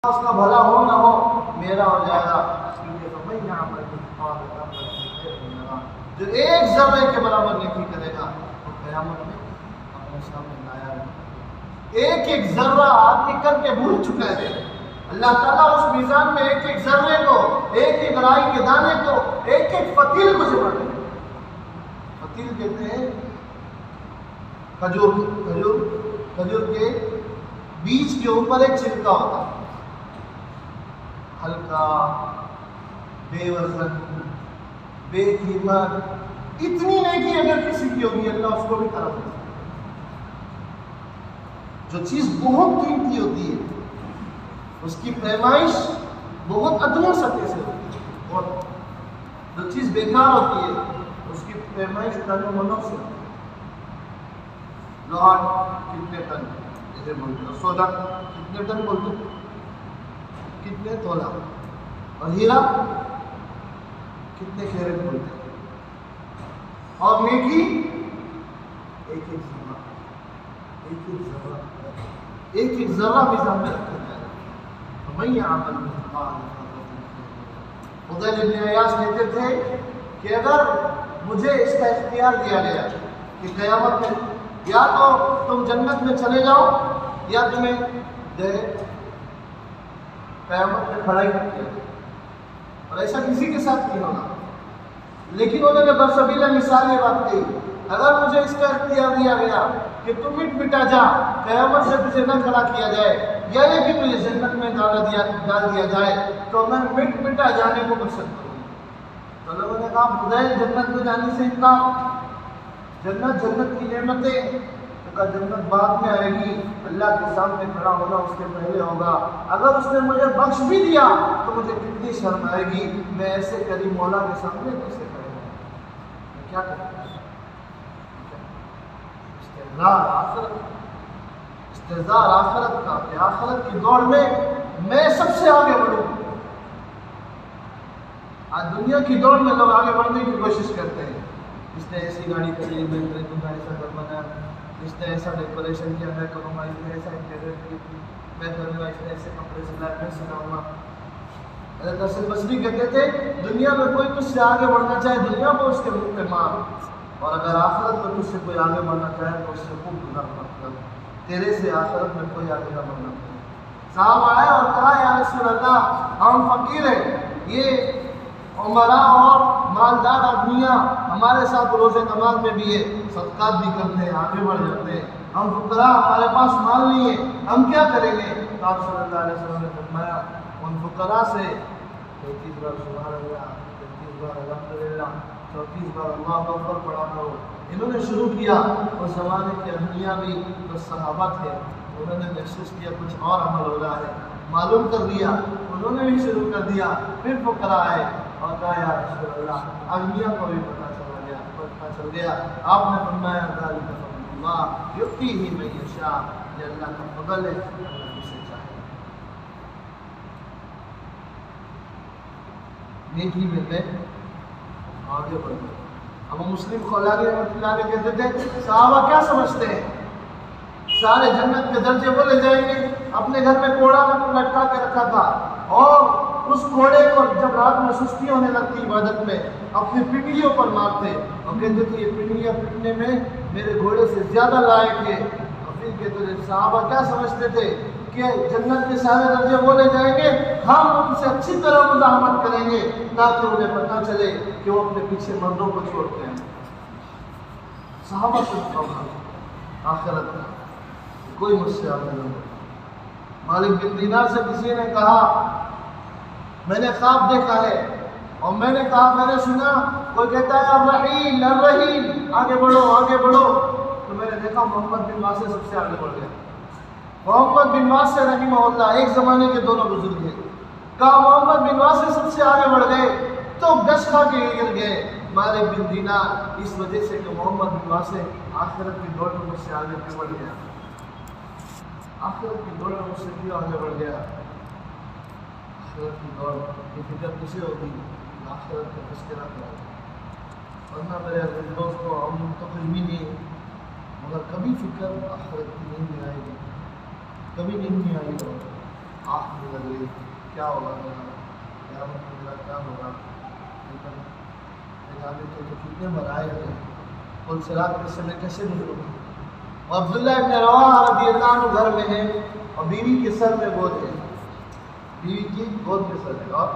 اس کا بھلا ہو نہ ہو میرا ہو جائے گا، جو ایک ذرے کے برابر نیکی کرے گا وہ قیامت میں اپنے سامنے لایا ہے۔ ایک ایک ذرہ آدمی کر کے بھول چکا ہے۔ اللہ تعالیٰ اس میزان میں ایک ایک ذرے کو، ایک ایک رائی کے دانے کو، ایک ایک فتیل کو جمع کرے گا۔ فتیل کہتے ہیں کھجور کے بیج کے اوپر ایک چھلکا ہوتا ہے، ہلکا، بے وزن، بے قیمت۔ اتنی نیکی اگر کسی کی ہوگی اللہ اس کو بھی طرف دے۔ جو چیز بہت قیمتی ہوتی ہے اس کی پیمائش بہت ادنا سطح سے ہوتی ہے، اور جو چیز بیکار ہوتی ہے اس کی پیمائش تن و منوں سے ہوتی ہے۔ لوہا کتنے ٹن جیسے بولتے ہیں، سونا کتنے ٹن بولتے ہیں، کتنے تولہ، اور ہیرا کتنے کیرٹ بولتے ہیں، اور نیکی ایک ایک ذرہ، ایک ایک ذرہ، ایک ایک ذرہ میزان میں رکھا جائے گا۔ فَمَن يَعْمَلْ مِثْقَالَ ذَرَّةٍ، فضیل ابن عیاض کہتے تھے کہ اگر مجھے اس کا اختیار دیا گیا کہ قیامت میں یا تو تم جنت میں چلے جاؤ یا تمہیں قیامت میں کھڑا ہی کر دیا، اور ایسا کسی کے ساتھ نہیں ہوگا، لیکن انہوں نے برسبیلہ مثال یہ بات کہی، اگر مجھے اس کا اختیار دیا گیا کہ تم مٹ مٹا جا، قیامت سے تجھے نہ کھڑا کیا جائے، یا یہ کہ تجھے جنت میں ڈال دیا جائے، تو میں مٹ مٹا جانے کو پسند کروں گا۔ تو لوگوں نے کہا فضیل جنت میں جانے سے انکار، جنت کی نعمتیں، تو کہا جنت بعد میں آئے گی، اللہ کے سامنے کھڑا ہونا اس کے پہلے ہوگا۔ اگر اس نے مجھے بخش بھی دیا تو مجھے کتنی شرم آئے گی، میں ایسے کریم مولا کے سامنے کیسے کھڑے ہوں، میں کیا کروں؟ استحضار آخرت کا، کہ آخرت کی دوڑ میں سب سے آگے بڑھوں۔ آج دنیا کی دوڑ میں لوگ آگے بڑھنے کی کوشش کرتے ہیں، اس نے ایسی گاڑی کری، میں کروں گا ایسا گھر بنا، اس نے ایسا ڈیکوریشن کیا، میں کروں گا، اس نے ایسا انٹیریئر کی، میں کروں گا، اس نے ایسے کپڑے سلائے، میں سلاؤں گا۔ حضرت حسن بصری کہتے تھے دنیا میں کوئی تجھ سے آگے بڑھنا چاہے دنیا کو اس کے منہ پہ مار، اور اگر آخرت میں تجھ سے کوئی آگے بڑھنا چاہے تو اس سے خوب گناہ مت کر، تیرے سے آخرت میں کوئی آگے نہ بڑھنا چاہے۔ صاحب آئے اور کہا یا رسول اللہ ہم فقیر ہیں، یہ عمراء اور مالدار آدمیاں ہمارے ساتھ روزے نماز میں بھی ہے، صدقات بھی کرتے ہیں، آگے بڑھ جاتے ہیں، ہم فقراء، ہمارے پاس مال نہیں ہے، ہم کیا کریں گے؟ تو آپ صلی اللہ علیہ وسلم نے فرمایا ان فقراء سے 33 بار سبحان اللہ، 33 بار الحمدللہ، 34 بار اللہ اکبر پڑھا کرو۔ انہوں نے شروع کیا، اس زمانے کے اہلیہ بھی تو صحابہ تھے، انہوں نے محسوس کیا کچھ اور عمل ہو رہا ہے، معلوم کر لیا، انہوں نے بھی شروع کر دیا، پھر فقراء آئے اور کہا یا رسول اللہ، اغنیاء کو بھی پتہ چل گیا، آپ نے فرمایا ذالک فضل اللہ یؤتیہ من یشاء، یہ اللہ کا فضل ہے، اللہ جسے چاہے۔ نیکی میں آگے بڑھو۔ اب مسلم خولانی رحمۃ اللہ علیہ کہتے تھے صحابہ کیا سمجھتے ہیں، سارے جنت کے درجے بولے جائیں گے، اپنے گھر میں کوڑا لٹکا کے رکھا تھا، اور اس کوڑے کو جب رات میں سستی ہونے لگتی عبادت میں اپنی پنڈلیوں پر مارتے، اور کہتے تھے یہ پنڈلیاں پٹنے میں میرے گھوڑے سے زیادہ لائق ہے۔ اور پھر کہتے تھے صحابہ کیا سمجھتے تھے کہ جنت کے سارے درجے بولے جائیں گے، ہم ان سے اچھی طرح مزاحمت کریں گے تاکہ انہیں پتہ چلے کہ وہ اپنے پیچھے مردوں کو چھوڑتے ہیں۔ صحابہ کو آخرت میں کوئی مجھ سے آگے نہ ہو۔ مالک بن دینار سے کسی نے کہا میں نے خواب دیکھا ہے، اور میں نے کہا میں نے سنا کوئی کہتا ہے الرحیل الرحیل، آگے بڑھو آگے بڑھو، تو میں نے دیکھا محمد بن واسع سب سے آگے بڑھ گیا۔ محمد بن واسع رحمہ اللہ ایک زمانے کے دونوں بزرگ ہیں، کہا محمد بن واسع سب سے آگے بڑھ گئے تو گش کھا کے گر گئے مالک بن دینار، اس وجہ سے کہ محمد بن واسع آخرت کی دوڑ میں مجھ سے آگے کیوں بڑھ گیا، آخرت کی دوڑ میں مجھ سے کیوں آگے بڑھ گیا۔ آخرت کی دوڑ کی فکر کسے ہوگی، آخرت کا تذکرہ کرو، ورنہ میرے عزیز دوستو ہم تو کچھ بھی نہیں، مگر کبھی فکر آخرت کی نہیں آئے گی، کبھی نہیں آئی گی۔ آخری لگ رہی کیا ہوگا میرا کیا ہوگا، تو کتنے مرائے ہیں پل صراط پہ سے میں کیسے گزروں گا. اور عبداللہ ابن رواحہ رضی اللہ عنہ گھر میں ہے اور بیوی کے سر میں گود ہے، بیوی کی گود میں سر ہے اور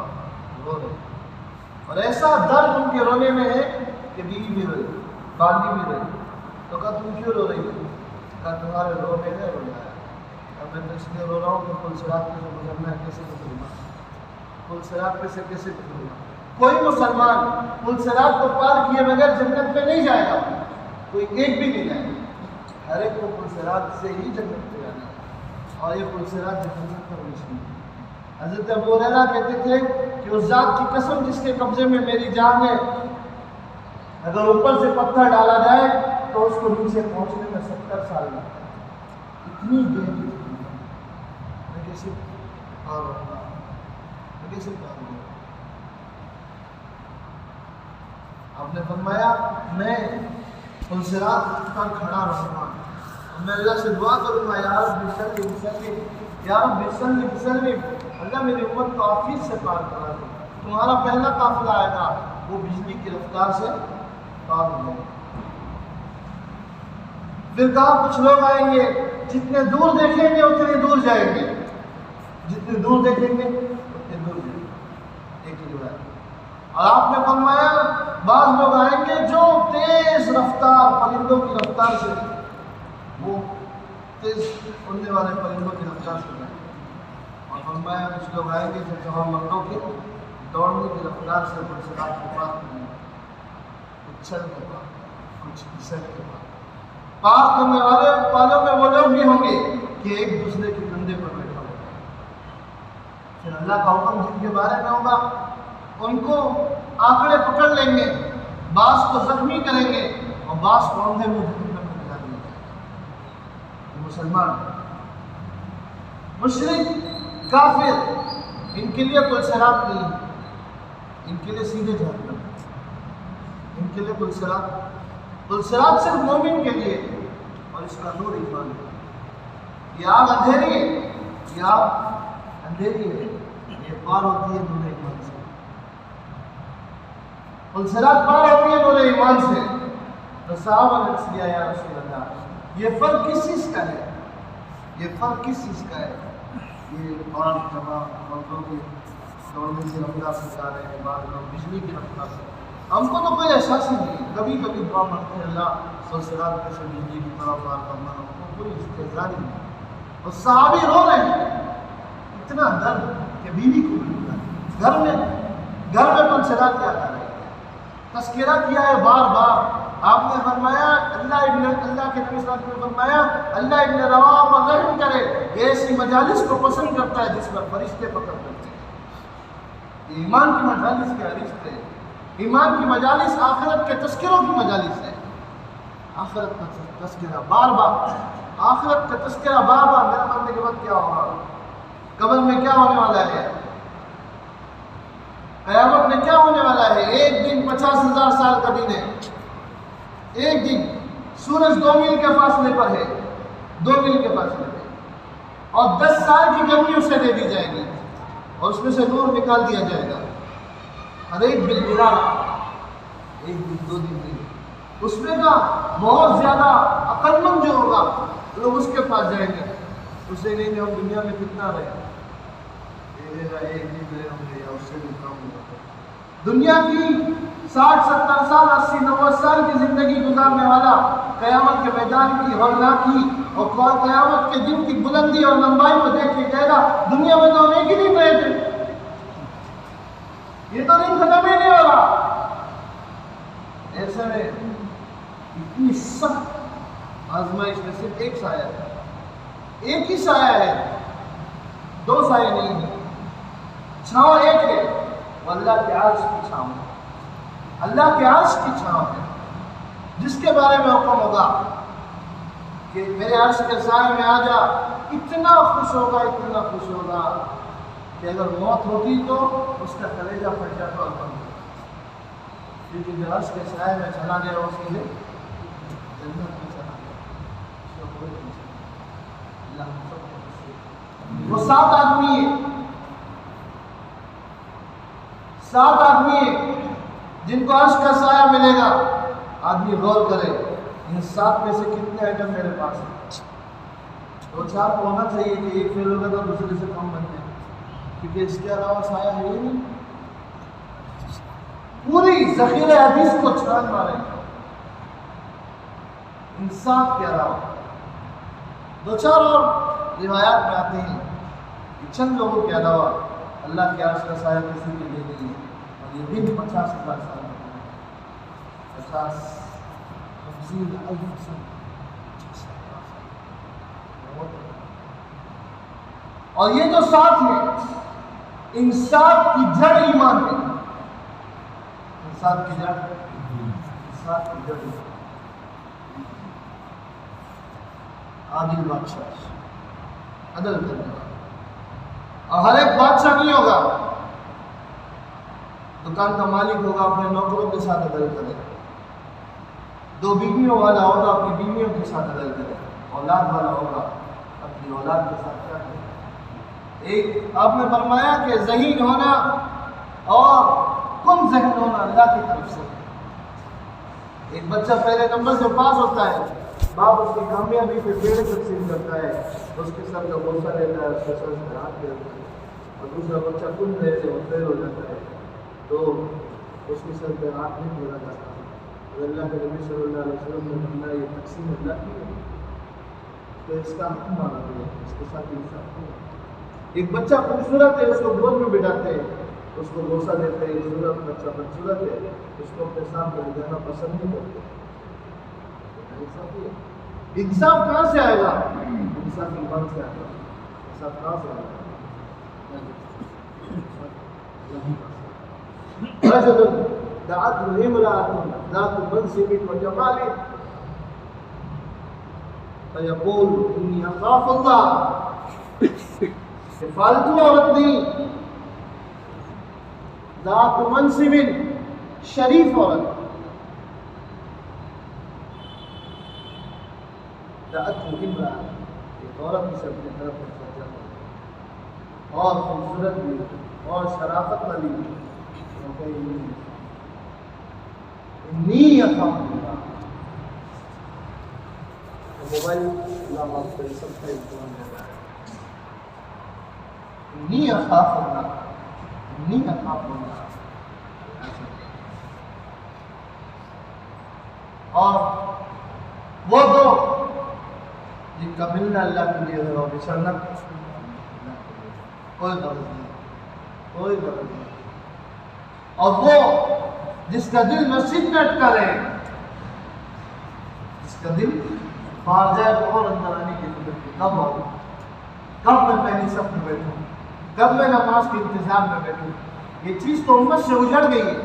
رو رہے، اور ایسا درد ان کے رونے میں ہے کہ بیوی بھی روئی، باندھی بھی روئی. تو کہا تم کیوں رو رہی ہو؟ کہا تمہارے رونے نے رویا ہے. اب میں تو اس لیے رو رہا ہوں کہ پل صراط پہ سے گزرنا ہے، کیسے گزروں گا، پل صراط پہ سے کیسے گزروں گا. کوئی مسلمان پل صراط کو پار کیے بغیر جنت میں نہیں جائے گا، کوئی ایک بھی نہیں جائے گا. ہر ایک کو پل صراط سے ہی جنت پہ جانا ہے، اور یہ پل صراط جنت کا روشنی ہے. حضرت ابو ہریرہ کہتے تھے کہ اس ذات کی قسم جس کے قبضے میں میری جان ہے، اگر اوپر سے پتھر ڈالا جائے تو اس کو نیچے پہنچنے میں 70 سال لگتا ہے. اتنی گہری میں کیسے پار ہوگا، میں کیسے پار ہوگا. آپ نے فرمایا میں پل صراط پر کھڑا رہوں گا، میں اللہ سے دعا کروں گا یا رب بسلم بسلم، یا رب بسلم بسلم، اللہ میری امت کو آفیت سے پار کرا دو. تمہارا پہلا قافلہ آئے گا وہ بجلی کی رفتار سے پار ہو جائے گا. پھر کہا کچھ لوگ آئیں گے جتنے دور دیکھیں گے اتنے دور جائیں گے، جتنے دور دیکھیں گے اتنے دور جائیں گے. ایک ہی روایت. اور آپ نے فرمایا بعض لوگ آئیں گے جو تیز رفتار پرندوں کی رفتار سے، وہ تیز اڑنے والے پرندوں کی رفتار سے جائیں گے. اور فرمایا کچھ لوگ آئیں گے جو جوان مردوں کی دوڑنے کی رفتار سے پل صراط کے پاس کریں گے، کچھ چل کے پاس، کچھ پھسل کے پاس. پار کرنے والوں میں وہ لوگ بھی ہوں گے کہ ایک دوسرے کے کندھے پر بیٹھا ہوگا. پھر اللہ کا حکم جن کے بارے میں ہوگا ان کو آنکڑے پکڑ لیں گے، بعض کو زخمی کریں گے اور بعض کو اندھے میں جہنم میں ڈال دیا جائے گا. مسلمان، مشرک، کافر، ان کے لیے پل صراط نہیں ہے، ان کے لیے سیدھے جہنم، ان کے لیے پل صراط صرف مومن کے لیے، اور اس کا نور ایمان ہے. یہ آگ اندھیری ہے، یہ آگ اندھیری ہے، یہ پار ہوتی ہے نور ایمان سے. پل صراط پار ہوتی ہے نور ایمان سے. تو صحابہ نے عرض کیا یا رسول اللہ یہ فرق کس چیز کا ہے، یہ فرق کس چیز کا ہے؟ یہ بعض جمع مردوں کی دوڑنے سے رفتار سے جا رہے ہیں، بعض لوگ بجلی کی رفتار سے. ہم کو تو کوئی احساس ہی نہیں. کبھی کبھی دعا مانگتے ہیں اللہ پل صراط پہ سے بجلی کی طرف پار کرنا، ہم کو کوئی استحضار ہی نہیں. اور صحابی رو رہے ہیں، اتنا درد کہ بیوی کو بھی ملا. گھر میں پل صراط کیا کر رہے ہیں، تذکرہ کیا ہے بار بار. آپ نے فرمایا اللہ کے نبی صلی اللہ علیہ وسلم نے فرمایا اللہ ابن رواحہ پر رحم کرے، یہ ایسی مجالس کو پسند کرتا ہے جس پر فرشتے پکڑ کرتے ہیں. ایمان کی مجالس کے حریص تھے. ایمان کی مجالس آخرت کے تذکروں کی مجالس ہے. آخرت کا تذکرہ بار بار، آخرت کا تذکرہ بار بار. میرا مرنے کے بعد کیا ہوگا، قبر میں کیا ہونے والا ہے، قیامت میں کیا ہونے والا ہے. ایک دن 50,000 سال کا دن ہے. ایک دن سورج 2 میل کے فاصلے پر ہے، 2 میل کے فاصلے پہ، اور 10 سال کی گرمی اسے دے دی جائے گی اور اس میں سے نور نکال دیا جائے گا. ہر ایک بالبلال ایک دن 2 دن نہیں. اس میں کا بہت زیادہ عقل مند جو ہوگا لوگ اس کے پاس جائیں گے. اسے نہیں ہم دنیا میں کتنا رہے، ایک دن رہے ہوں گے یا اس سے بھی کم ہوگا. دنیا کی 60 70 سال 80 90 سال کی زندگی گزارنے والا قیامت کے میدان کی ہولناکی اور قیامت کے دن کی بلندی اور لمبائی کو دیکھ کے کہے گا دنیا میں تو ہم ایک ہی دن رہے تھے، یہ تو دن ختم ہی نہیں ہو رہا. ایسے میں اتنی سخت آزمائش میں صرف ایک سایہ ہے، ایک ہی سایہ ہے، 2 سایہ نہیں ہے. چھاؤں ایک ہے، وہ اللہ کے عرش کی چھاؤں ہے. اللہ کے عرش کی چھاؤں ہے جس کے بارے میں حکم ہوگا کہ میرے عرش کے سائے میں آ جا. اتنا خوش ہوگا، اتنا خوش ہوگا کہ اگر موت ہوتی تو اس کا کلیجہ پھٹ جاتا اور بند ہوتا، کیونکہ جو عرش کے سائے میں چلا گیا وہ سیدھے جنت میں چلا گیا. اللہ ہم سب کو وہ 7 آدمی ہیں، 7 آدمی ہیں جن کو عرش کا سایہ ملے گا۔ آدمی غور کرے ان 7 میں سے کتنے آئٹم میرے پاس ہیں۔ 2-4 کو ہونا چاہیے کہ ایک فیل ہوگا تو دوسرے سے کم بن جائے، کیونکہ اس کے علاوہ سایہ ہے ہی نہیں۔ پوری ذخیرہ حدیث کو چھان مارے ان 7 کے علاوہ۔ 2-4 اور روایات میں آتے ہیں کہ چند لوگوں کے علاوہ اللہ کے عرش کا سایہ کسی کے لیے نہیں ہے، اور یہ دن 50,000 سال میں 50,000 سال۔ اور یہ جو 7 ہیں، ان 7 کی جڑ ایمان ہے۔ ان 7 کی جڑ، عادل بادشاہ، عدل کرنے والا۔ اور ہر ایک بادشاہ نہیں ہوگا، دکان کا مالک ہوگا اپنے نوکروں کے ساتھ عدل کرے، 2 بیویوں والا ہوگا اپنی بیویوں کے ساتھ عدل کرے، اولاد والا ہوگا اپنی اولاد کے ساتھ کیا کرے۔ ایک آپ نے فرمایا کہ ذہین ہونا اور کم ذہن ہونا اللہ کی طرف سے۔ ایک بچہ پہلے نمبر سے پاس ہوتا ہے، باپ اس کی کامیابی پہ پیڑ تقسیم کرتا ہے، اس کے سر کا بوسہ لیتا ہے، اس کے سر سے ہاتھ پھیرتا ہے، اور دوسرا بچہ کم رہے سے وہ فیل ہو جاتا ہے تو اس کے سر پہ ہاتھ نہیں پھیرا جاتا۔ اور اللہ کے نبی صلی اللہ علیہ وسلم نے فرمایا یہ تقسیم اللہ کی ہے، تو اس کا حکم مانا گیا، اس کے ساتھ انصاف نہیں۔ ایک بچہ خوبصورت ہے، اس کو گود میں بٹھاتے ہیں، اس کو بوسہ دیتے ہیں، خوبصورت بچہ بدصورت ہے، اس کو اپنے ساتھ لے جانا پسند نہیں کرتے۔ انصاف کہاں سے آئے گا؟ انصاف ایمان سے آئے گا۔ انصاف کہاں سے آئے گا؟ رجل دعته امرأة ذات منصب وجمال فيقول إني أخاف الله، فالتو عورت نہیں، ذات منصب، شریف عورت، دعته امرأة، ایک عورت اسے اپنے طرف متوجہ ہو اور خوبصورت بھی اور شرافت والی بھی، انی اخاف اللہ۔ موبائل اللہ معاف کرے سب کا امتحان دیتا ہے۔ انی اخاف اللہ، انی اخاف اللہ۔ اور وہ دو جن کا ملنا اللہ کے لیے ہے اور بچھڑنا کوئی غرض نہیں، کوئی غرض نہیں۔ اور وہ جس کا دل مسجد میں اٹکا رہے، جس کا دل باہر جائے تو اور اندر آنے کی ضرورت ہے، کب آؤں، کب میں پہلی صف میں بیٹھوں، کب میں نماز کے انتظام میں بیٹھوں۔ یہ چیز تو امت سے اجڑ گئی ہے۔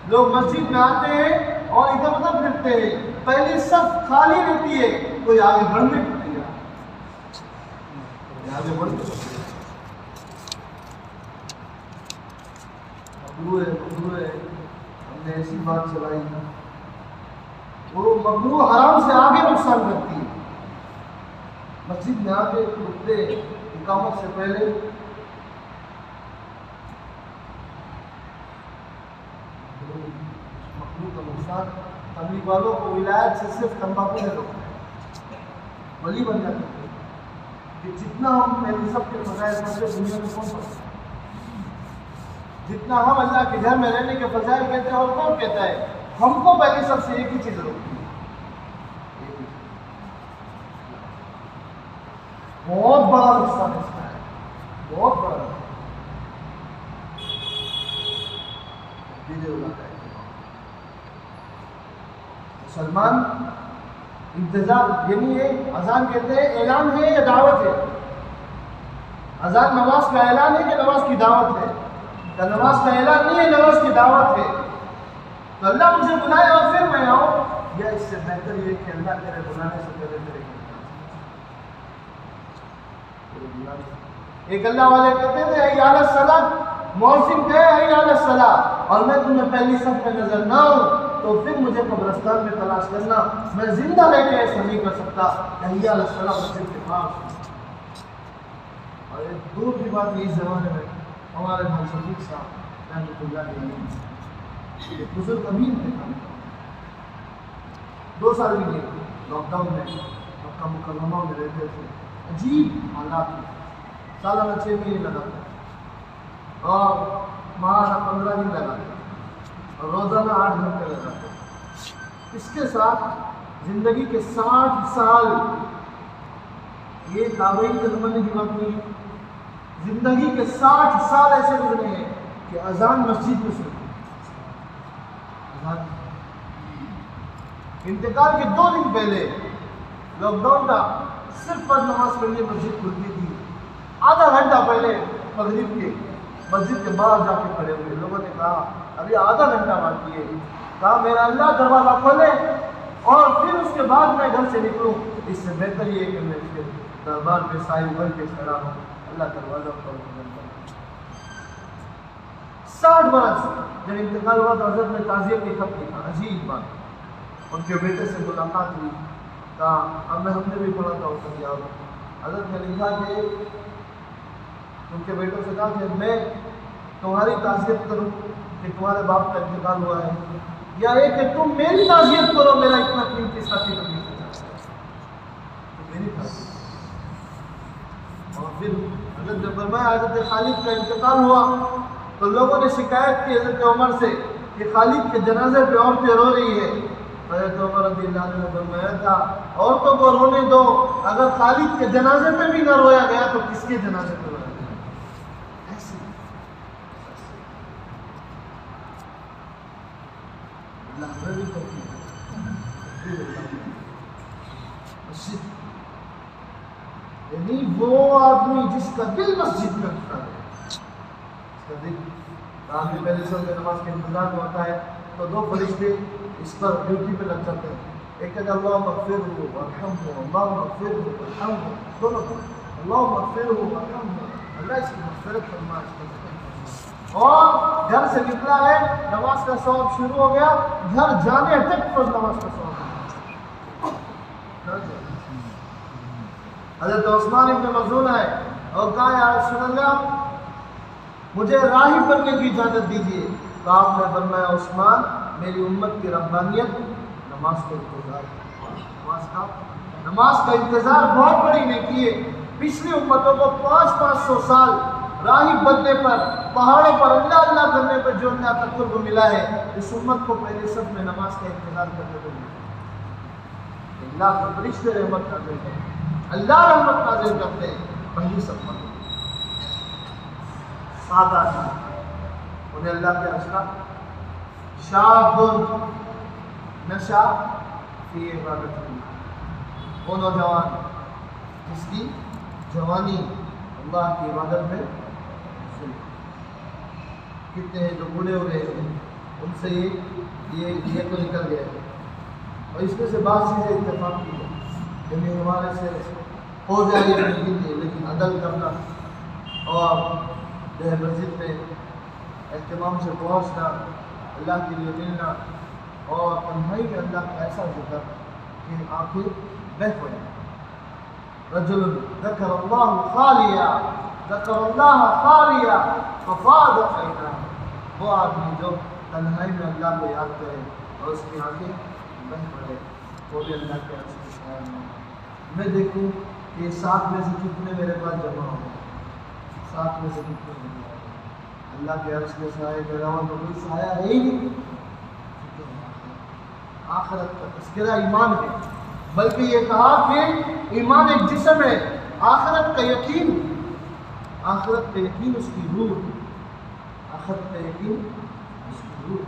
لوگ مسجد میں آتے ہیں اور ادھر ادھر پھرتے ہیں، پہلی صف خالی رہتی ہے، کوئی آگے بڑھنے کو نہیں جاتا، آگے بڑھنے کو نہیں جاتا۔ مکروہ ہے، ہم نے ایسی بات چلائی، وہ مکروہ حرام سے آگے نقصان کرتی ہے۔ مسجد میں آ کے رکتے اقامت سے پہلے مکروہ کا نقصان، تبلیغ والوں کو ولایت سے صرف تمباکو نے روکا ہے، ولی بن جاتے ہیں کہ جتنا ہم پہلے سب کے فضائل کرتے دنیا میں کون پڑھتا ہے، جتنا ہم اللہ کے گھر میں رہنے کے فضائل کہتے ہیں اور کون کہتا ہے، ہم کو پہلی سب سے ایک ہی چیز روکتی ہے، بہت بڑا نقصان اس کا ہے، بہت بڑا نقصان۔ مسلمان انتظار، یعنی یہ اذان کہتے ہیں اعلان ہے یا دعوت ہے؟ اذان نماز کا اعلان ہے کہ نماز کی دعوت ہے؟ تو نماز کا اعلان نہیں ہے، نماز کی دعوت ہے۔ تو اللہ مجھے بلائے اور پھر میں آؤں، یا اس سے بہتر یہ کہ اللہ تیرے بلانے سے پہلے تیرے ایک اللہ والے کہتے تھے حی علی الصلاۃ، مؤذن کہے حی علی الصلاۃ اور میں تمہیں پہلی صف میں نظر نہ ہوں تو پھر مجھے قبرستان میں تلاش کرنا، میں زندہ رہ کے ایسا نہیں کر سکتا۔ حی علی الصلاۃ مسجد کے پاس، اور اور ایک دور کی بات اس زمانے میں ہمارے بھائی شفیق صاحب رحمۃ اللہ علیہ بزرگ امین تھے، 2 سال بھی نہیں لاک ڈاؤن میں مکہ مکرمہ میں رہتے تھے، عجیب حالات میں سالانہ 6 مہینے لگاتے اور ماہانہ 15 دن لگاتے اور روزانہ 8 گھنٹے لگاتے۔ اس کے ساتھ زندگی کے 60 سال یہ تابعین کے زمانے کی بات نہیں ہے، زندگی کے 60 سال ایسے گزرے ہیں کہ اذان مسجد میں سنتے، انتقال کے 2 دن پہلے لاک ڈاؤن کا صرف فرض نماز کے لیے مسجد کھلتی تھی، آدھا گھنٹہ پہلے مغرب کے مسجد کے باہر جا کے کھڑے ہوئے، لوگوں نے کہا ابھی آدھا گھنٹہ باقی ہے، کہا میرا اللہ دروازہ کھولے اور پھر اس کے بعد میں گھر سے نکلوں، اس سے بہتر یہ ہے کہ میں اس کے دربار پہ سائل بن کے کھڑا ہوں، اللہ دروازہ کھول کے 60 برس جب انتقال ہوا تو حضرت نے تعزیت کے خط لکھا، عجیب بات، ان کے بیٹے سے ملاقات ہوئی، کہا ہم نے بھی پڑھا تھا اس کا یاد، حضرت نے لکھا کہ ان کے بیٹوں سے کہا کہ میں تمہاری تعزیت کروں کہ تمہارے باپ کا انتقال ہوا ہے، یا یہ کہ تم میری تعزیت کرو، میرا اتنا قیمتی ساتھی تکلیف ہے، تو میری تعزیت۔ اور پھر حضرت نے فرمایا حضرت خالد کا انتقال ہوا تو لوگوں نے شکایت کی حضرت عمر سے کہ خالد کے جنازے پہ عورتیں رو رہی ہے، حضرت عمر رضی اللہ عنہ نے فرمایا تھا عورتوں کو رونے دو، اگر خالد کے جنازے پہ بھی نہ رویا گیا تو کس کے جنازے پہ رویا گیا؟ ایسے اللہ ہمیں بھی توفیق مسجد، یعنی وہ آدمی جس کا دل مسجد میں اٹھتا ہے، اس کا دل رات میں پہلے سب نماز کے انتظار میں ہوتا ہے تو 2 فرشتے اس پر ڈیوٹی پہ لگ جاتے ہیں، ایک کہتا ہے اللہم اغفرہ وارحمہ، اللہم اغفرہ وارحمہ، دونوں اللہم اغفرہ وارحمہ، اللہ اس کی مغفرت فرما، اس کی اور گھر سے نکلا ہے نماز کا ثواب شروع ہو گیا، گھر جانے تک فرض نماز کا ثواب۔ حضرت عثمان ابن مظعون ہے اور کہا یا رسول اللہ مجھے راہب بننے کی اجازت دیجیے، تو آپ نے فرمایا عثمان میری امت کی رحمانیت نماز کا انتظار، نماز کا انتظار بہت بڑی نیکی ہے۔ پچھلی امتوں کو 500 سال راہب بننے پر، پہاڑوں پر اللہ اللہ کرنے پر جو اللہ کا قرب ملا ہے، اس امت کو پہلے صف میں نماز کا انتظار کرنے کو ملا۔ اللہ کا فرشتے رحمت نازل کرتے ہیں، اللہ رحمت نازل کرتے ہیں پہلی صف میں، 7 آدمی انہیں اللہ کے رشتہ شاب نشا فی عبادت اللہ، وہ نوجوان جس کی جوانی اللہ کی عبادت میں، کتنے ہیں جو بوڑھے ہو گئے ہیں ان سے یہ تو نکل گیا ہے، اور اس میں سے بعض چیزیں اتفاق کی ہے، یعنی ہمارے سے ہو جائے یا نہیں ہے، لیکن عدل کرنا اور جو ہے مسجد میں اہتمام سے پہنچنا، اللہ کے لیے ملنا اور تنہائی میں اللہ کا ایسا ذکر کہ آنکھیں بہہ پڑیں۔ رجل ذکر اللہ خالیا، ذکر اللہ خالیا ففاضت عیناہ، وہ آدمی جو تنہائی میں اللہ کو یاد کرے اور اس کی آنکھیں بہہ پڑے، وہ بھی اللہ کے عرش کے سائے میں۔ میں دیکھوں کہ 7 میں سے کتنے میرے پاس جمع ہو گئے، 7 میں سے کتنے جمع ہو گئے، اللہ کے عرش کے سائے کے علاوہ تو کوئی سایہ ہے ہی نہیں۔ آخرت کا تذکرہ ایمان ہے، بلکہ یہ کہا کہ ایمان ایک جسم ہے، آخرت کا یقین، آخرت کا یقین اس کی روح، آخرت کا یقین اس کی روح۔